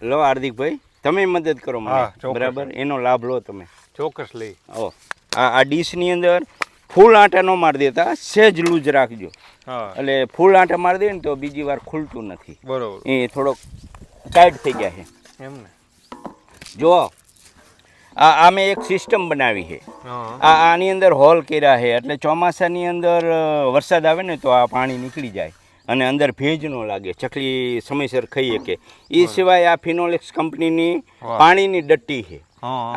લો હાર્દિકભાઈ, તમે મદદ કરો મને, બરાબર? એનો લાભ લો તમે. ચોક્કસ લઈ. ઓ આ ડીશની અંદર ફૂલ આંટા ન મારી દેતા, સહેજ લૂજ રાખજો. એટલે ફૂલ આંટા મારી દે ને તો બીજી વાર ખુલતું નથી. બરોબર. એ થોડોક ટાઈટ થઈ ગયા છે એમ ને. જો આ મેં એક સિસ્ટમ બનાવી છે. આની અંદર હોલ કર્યા છે, એટલે ચોમાસાની અંદર વરસાદ આવે ને તો આ પાણી નીકળી જાય અને અંદર ભેજ ન લાગે, ચકલી સમયસર ખાઈ શકે. એ સિવાય આ ફિનોલેક્સ કંપનીની પાણીની ડટ્ટી છે.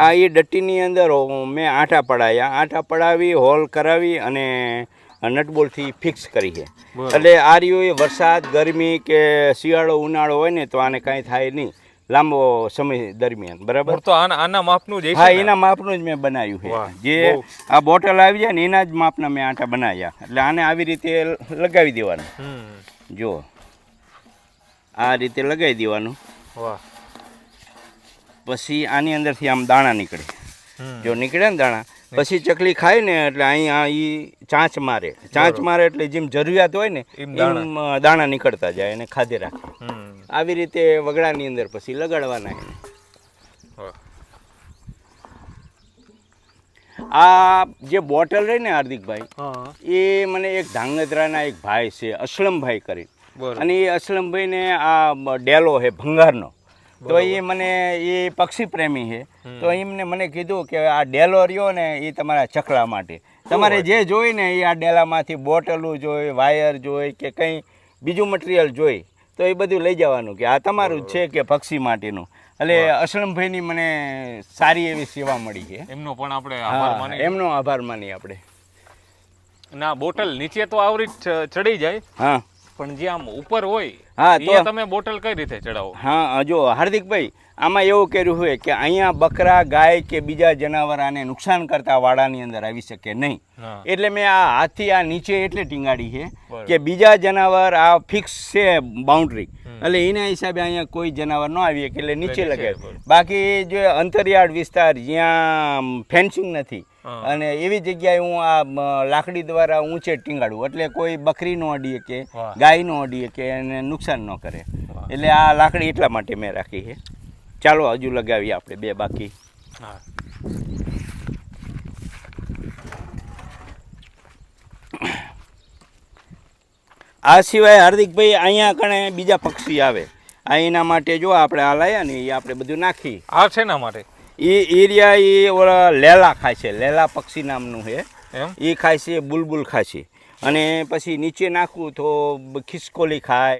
આ એ ડટ્ટીની અંદર મેં આંટા પડાયા, આંટા પડાવી હોલ કરાવી અને નટબોલ્ટથી ફિક્સ કરી છે. એટલે આ રહ્યું વરસાદ ગરમી કે શિયાળો ઉનાળો હોય ને તો આને કાંઈ થાય નહીં લાંબો સમય દરમિયાન, બરાબર? તો આના માપનું જ? હા, એના માપનું જ મેં બનાવ્યું છે. જે આ બોટલ આવી જાય ને એના જ માપના મેં આંટા બનાવ્યા. એટલે આને આવી રીતે લગાવી દેવાનું. જો આ રીતે લગાવી દેવાનું. પછી આની અંદરથી આમ દાણા નીકળે. જો નીકળે ને દાણા, પછી ચકલી ખાય ને એટલે અહીંયા એ ચાંચ મારે. ચાંચ મારે એટલે જેમ જરૂરિયાત હોય ને એમ દાણા નીકળતા જાય અને ખાધે રાખે. આવી રીતે વગડાની અંદર પછી લગાડવાના. આ જે બોટલ રહી ને હાર્દિકભાઈ, એ મને એક ધાંગધ્રાના એક ભાઈ છે અસલમભાઈ કરીને, અને એ અસલમભાઈને આ ડેલો છે ભંગારનો. તો એ મને એ પક્ષી પ્રેમી છે, તો એમને મને કીધું કે આ ડેલો રહ્યો ને એ તમારા ચકલા માટે, તમારે જે જોઈ ને એ આ ડેલામાંથી બોટલું જોઈ, વાયર જોઈ કે કંઈ બીજું મટીરિયલ જોઈ તો એ બધું લઈ જવાનું કે આ તમારું જ છે કે પક્ષી માટેનું. એટલે અસલમભાઈની મને સારી એવી સેવા મળી છે. એમનો પણ આપણે આભાર માનીએ. એમનો આભાર માનીએ આપણે. ના બોટલ નીચે તો આવરી ચડી જાય. હા, પણ જે આમ ઉપર હોય, હા, તો તમે બોટલ કઈ રીતે ચડાવો? હા, જો હાર્દિકભાઈ, આમાં એવું કર્યું હોય કે અહીંયા બકરા ગાય કે બીજા જનાવર આને નુકસાન કરતા વાડાની અંદર આવી શકે નહીં. એટલે મેં આ હાથથી આ નીચે એટલે ટીંગાડી છે કે બીજા જનાવર આ ફિક્સ છે બાઉન્ડ્રી, એટલે એના હિસાબે અહીંયા કોઈ જનાવર ન આવી શકે એટલે નીચે લગાવે. બાકી જે અંતરિયાળ વિસ્તાર જ્યાં ફેન્સિંગ નથી અને એવી જગ્યાએ હું આ લાકડી દ્વારા ઊંચે ટીંગાડું, એટલે કોઈ બકરી ન અડીએ કે ગાય ન અડીએ કે એને નુકસાન ન કરે. એટલે આ લાકડી એટલા માટે મેં રાખી છે. ચાલો હજુ લગાવીએ આપણે બે બાકી. આ સિવાય હાર્દિકભાઈ અહીંયા કણે બીજા પક્ષી આવે, આ એના માટે જો આપણે આ લાયા ને એ આપણે બધું નાખી. આ છે ના માટે એ એરિયા એ ઓલા લેલા ખાય છે, લેલા પક્ષી નામનું છે. એ ખાય છે, બુલબુલ ખાય છે. અને પછી નીચે નાખવું તો ખિસકોલી ખાય,